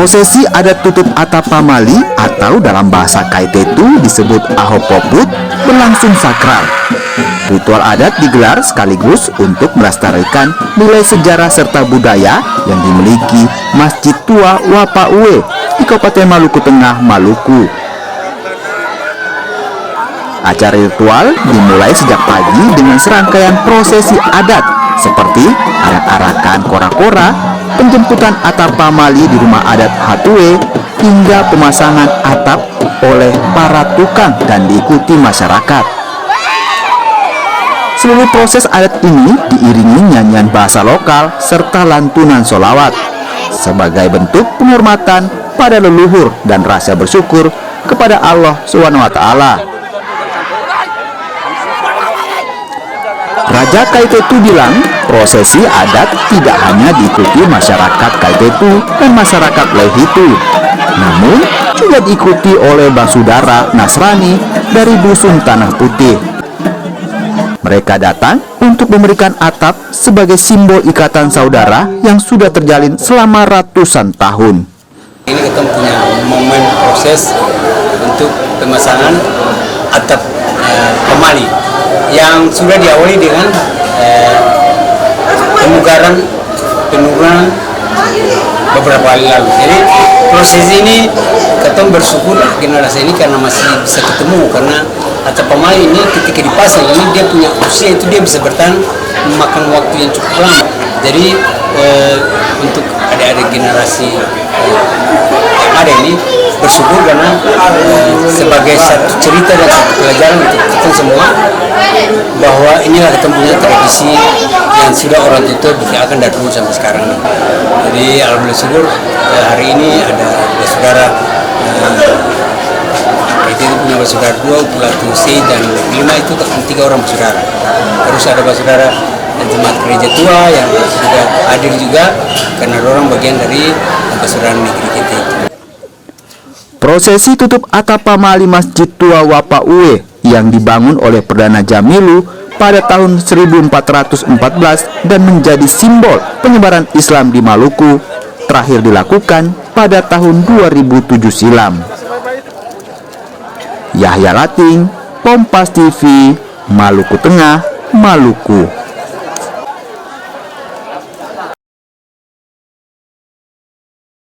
Prosesi adat tutup Atapamali atau dalam bahasa Kaitetu disebut Ahopoput berlangsung sakral. Ritual adat digelar sekaligus untuk melestarikan nilai sejarah serta budaya yang dimiliki Masjid Tua Wapauwe di Kabupaten Maluku Tengah, Maluku. Acara ritual dimulai sejak pagi dengan serangkaian prosesi adat seperti arak-arakan kora-kora, penjemputan Atapamali di rumah adat Hatue, hingga pemasangan atap oleh para tukang dan diikuti masyarakat. Seluruh proses adat ini diiringi nyanyian bahasa lokal serta lantunan sholawat sebagai bentuk penghormatan pada leluhur dan rasa bersyukur kepada Allah SWT. Raja Kaitetu bilang, prosesi adat tidak hanya diikuti masyarakat Kaitetu dan masyarakat Lehitu, namun juga diikuti oleh basudara Nasrani dari dusun Tanah Putih. Mereka datang untuk memberikan atap sebagai simbol ikatan saudara yang sudah terjalin selama ratusan tahun. Ini kita punya momen proses untuk pemasangan atap Pamali yang sudah diawali dengan penurunan beberapa hari lalu. Jadi proses ini kita bersyukur generasi ini karena masih bisa ketemu, karena atap Pamali ini ketika dipasang ini dia punya usia itu dia bisa bertahan memakan waktu yang cukup lama. Jadi untuk adik-adik generasi yang ada ini bersyukur karena sebagai satu cerita dan satu pelajaran untuk kita semua bahwa inilah kita punya tradisi yang sudah orang tua biarkan dari dulu sampai sekarang. Jadi alhamdulillah syukur hari ini ada saudara itu punya saudara 2, Pulatu C dan 5 itu 3 orang saudara. Terus ada saudara jemaat gereja tua yang sudah hadir juga karena orang bagian dari saudara negeri kita itu. Prosesi tutup Atapamali Masjid Tua Wapauwe yang dibangun oleh Perdana Jamilu pada tahun 1414 dan menjadi simbol penyebaran Islam di Maluku terakhir dilakukan pada tahun 2007 silam. Yahya Lating, Kompas TV, Maluku Tengah, Maluku.